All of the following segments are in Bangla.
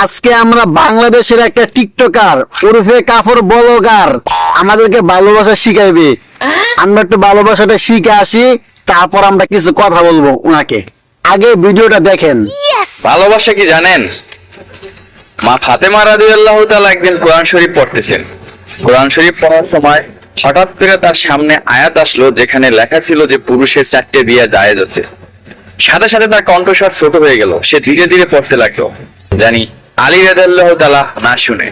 আজকে আমরা বাংলাদেশের একটা টিকটকার ওরফে কাফর ব্লগার আমাদেরকে ভালোবাসা শিখাইবে। আমরা একটু ভালোবাসাটা শিখে আসি, তারপর আমরা কিছু কথা বলবো ওনাকে। আগে ভিডিওটা দেখেন। ভালোবাসা কি জানেন? মা ফাতেমা রাদিয়াল্লাহু তাআলা একদিন কোরআন শরীফ পড়তেছেন। কোরআন শরীফ পড়ার সময় হঠাৎ করে তার সামনে আয়াত আসলো যেখানে লেখা ছিল যে পুরুষের 4টে বিয়ে জায়েজ আছে। সাথে সাথে তার কণ্ঠস্বর ছোট হয়ে গেল, সে ধীরে ধীরে পড়তে লাগলো, জানি আলী রাদিয়াল্লাহু তাআলা না শুনে।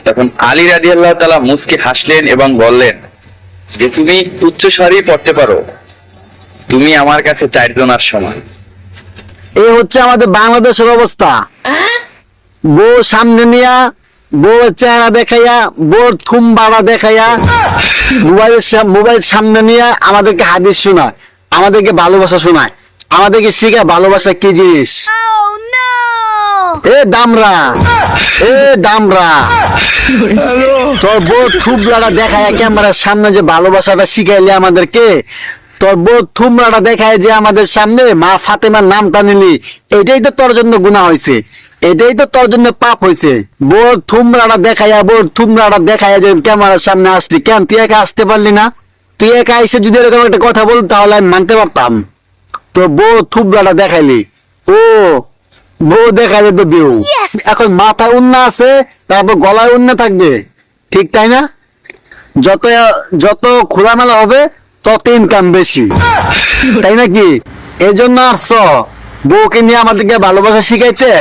তখন আলী রাদিয়াল্লাহু তাআলা মুস্কি হাসলেন এবং বললেন যে তুমি উচ্চ স্বরেই পড়তে পারো, তুমি আমার কাছে 4 জনার সমান। এই হচ্ছে আমাদের বাংলাদেশের অবস্থা। বউ সামনে নিয়া, বউ চেহারা দেখাইয়া, বউ থুম বাড়া দেখাইয়া, মোবাইল সামনে নিয়ে আমাদেরকে হাদিস শোনায়, আমাদেরকে ভালোবাসা শোনায়, আমাদেরকে শিখায় ভালোবাসা কি জিনিস। এ দামরা, এ দামরা, তোর বউ থুবলাটা দেখায় ক্যামেরার সামনে যে ভালোবাসাটা শিখাইলে আমাদেরকে, তোর বউ থুমরাটা দেখায় যে আমাদের সামনে মা ফাতেমার নামটা নিলি, এটাই তো তোর জন্য গুনাহ হয়েছে, এটাই তো তোর জন্য পাপ হয়েছে। বোর থুমরাটা দেখাইয়া, বোর থুমরাটা দেখাইয়া যে ক্যামেরার সামনে আসলি, কেন তুই একা আসতে পারলি না? তুই একা এসে যদি এরকম একটা কথা বল তাহলে আমি মানতে পারতাম। তো বউ থুবরাটা দেখাইলি, ও বউ দেখাইলে তো বউ, এখন মাথায় উন্না আছে, তারপর গলায় উন্না থাকবে, ঠিক তাই না? যত যত খোলামেলা হবে তত ইনকাম বেশি, তাই নাকি? এই জন্য আসছো বউকে নিয়ে আমাদেরকে ভালোবাসা শিখাইতে,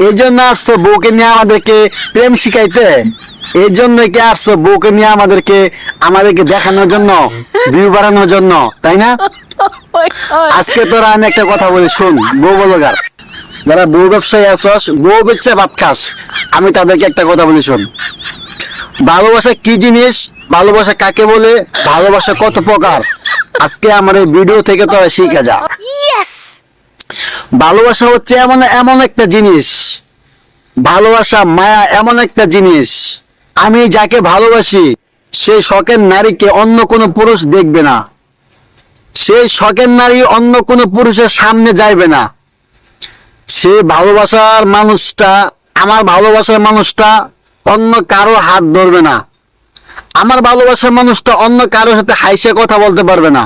এই জন্য আসছো বউকে নিয়ে আমাদেরকে প্রেম শিখাইতে, এই জন্য কি আসছো বউকে নিয়ে আমাদেরকে দেখানোর জন্য, ভিউ বাড়ানোর জন্য, তাই না? আজকে তোরা আমি একটা কথা বলি, শোন বউ ব্লগার, যারা বউ ব্যবসায়ী আছস, বউ বেচে ভাত খাস, আমি তাদেরকে একটা কথা বলি, শোন, ভালোবাসা কি জিনিস, ভালোবাসা কাকে বলে, ভালোবাসা কত প্রকার, আজকে আমার এই ভিডিও থেকে তোরা শিখে যা। ভালোবাসা হচ্ছে এমন একটা জিনিস, ভালোবাসা মায়া এমন একটা জিনিস, আমি যাকে ভালোবাসি সেই শখের নারীকে অন্য কোনো পুরুষ দেখবে না, সেই শখের নারী অন্য কোনো পুরুষের সামনে যাইবে না, সে ভালোবাসার মানুষটা, আমার ভালোবাসার মানুষটা অন্য কারো হাত ধরবে না, আমার ভালোবাসার মানুষটা অন্য কারোর সাথে হাইসে কথা বলতে পারবে না,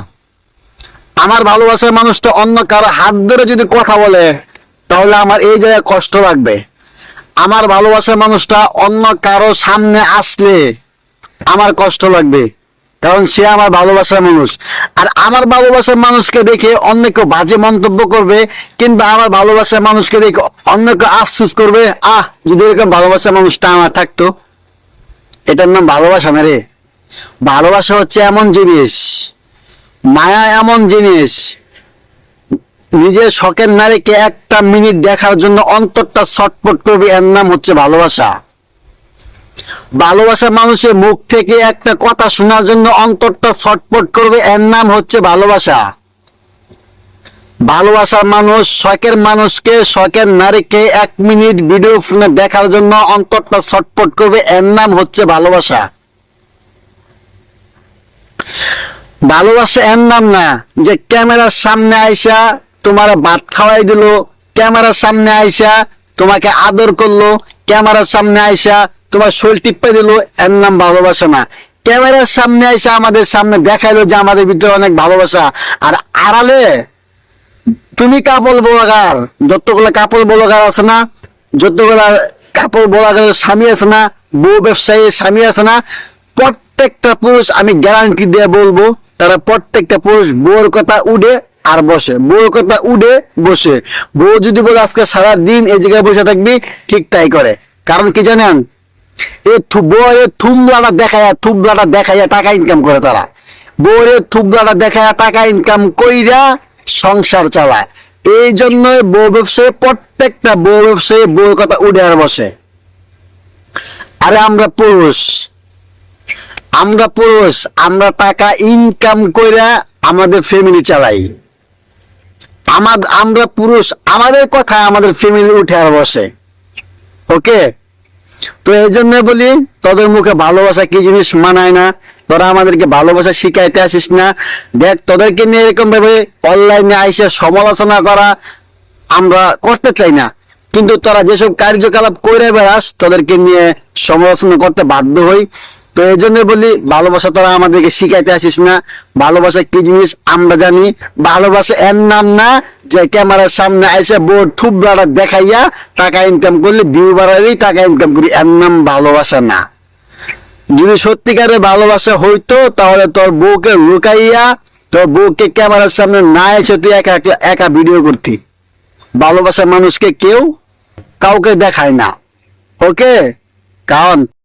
আমার ভালোবাসার মানুষটা অন্য কারো হাত ধরে যদি কথা বলে তাহলে আমার এই জায়গায় কষ্ট লাগবে, আমার ভালোবাসার মানুষটা অন্য কারো সামনে আসলে আমার কষ্ট লাগবে, কারণ সে আমার ভালোবাসার মানুষ। আর আমার ভালোবাসার মানুষকে দেখে অন্য কেউ বাজে মন্তব্য করবে, কিন্তু আমার ভালোবাসার মানুষকে দেখে অন্য কেউ আফসোস করবে, যদি এরকম ভালোবাসার মানুষটা আমার থাকতো। এটার নাম ভালোবাসা না রে। ভালোবাসা হচ্ছে এমন জিনিস, মায়া এমন জিনিস, নিজের শখের নারীকে 1 মিনিট দেখার জন্য অন্তরটা ছটফট করবে, এর নাম হচ্ছে ভালোবাসা। ভালোবাসা মানুষের মুখ থেকে একটা কথা শোনার জন্য অন্তরটা ছটফট করবে, এর নাম হচ্ছে ভালোবাসা। ভালোবাসার মানুষ শখের মানুষকে, শখের নারীকে 1 মিনিট ভিডিও ফোনে দেখার জন্য অন্তরটা ছটফট করবে, এর নাম হচ্ছে ভালোবাসা। ভালোবাসা এর নাম না যে ক্যামেরার সামনে আইসা তোমার ভাত খাওয়াই দিল, ক্যামেরার সামনে আইসা তোমাকে আদর করলো, ক্যামেরার সামনে আইসা তোমার শরীর টিপ্পে দিল, এর নাম ভালোবাসা না। ক্যামেরার সামনে আইসা আমাদের সামনে দেখাইলো যে আমাদের ভিতরে অনেক ভালোবাসা, আর আড়ালে তুমি কাপল ব্লগার, যতগুলো কাপল ব্লগার আছে না, যতগুলো কাপল ব্লগারের স্বামী আছে না, বউ ব্যবসায়ী স্বামী আছে না, প্রত্যেকটা পুরুষ আমি গ্যারান্টি দিয়ে বলবো, তারা প্রত্যেকটা পুরুষ বউর কথা উঠে আর বসে, বউর কথা উঠে বসে। বউ যদি বলে আজকে সারা দিন এই জায়গায় বসে থাকবি, ঠিক তাই করে। কারণ কি জানেন, থুবলাটা দেখাইয়া টাকা ইনকাম করে তারা, বউয়ের থুবলাটা দেখাইয়া টাকা ইনকাম কইরা সংসার চালায়। এই জন্য বউ ব্যবসায়ী, প্রত্যেকটা বউ ব্যবসায়ী বউর কথা উঠে আর বসে। আরে আমরা পুরুষ, আমরা টাকা ইনকাম কইরা আমাদের ফ্যামিলি চালাই। আমরা পুরুষ, আমাদের কথা আমাদের ফ্যামিলি উঠে আর বসে। ওকে, তো এই জন্য বলি তোদের মুখে ভালোবাসা কি জিনিস মানায় না, তোরা আমাদেরকে ভালোবাসা শিখাইতে আসিস না। দেখ, তোদেরকে নিয়ে এরকম ভাবে অনলাইনে আইসে সমালোচনা করা আমরা করতে চাই না, কিন্তু তোরা যেসব কার্যকলাপ করে বেড়াস তোদেরকে নিয়ে সমালোচনা করতে বাধ্য হই। তো এই জন্য বলি, ভালোবাসা তোরা আমাদেরকে শিখাইতে আসিস না। ভালোবাসা কি জিনিস আমরা জানি। ভালোবাসা এর নাম না যে ক্যামেরার সামনে এসে বউ থুবড়াটা দেখাইয়া টাকা ইনকাম করলে, ভিউ বাড়াবি, টাকা ইনকাম করি, এর নাম ভালোবাসা না। যদি সত্যিকারের ভালোবাসা হইতো তাহলে তোর বউকে লুকাইয়া, তোর বউকে ক্যামেরার সামনে না এসে তুই একা একা ভিডিও করতি। ভালোবাসা মানুষকে কেউ কাউকে দেখায় না। ওকে, কারণ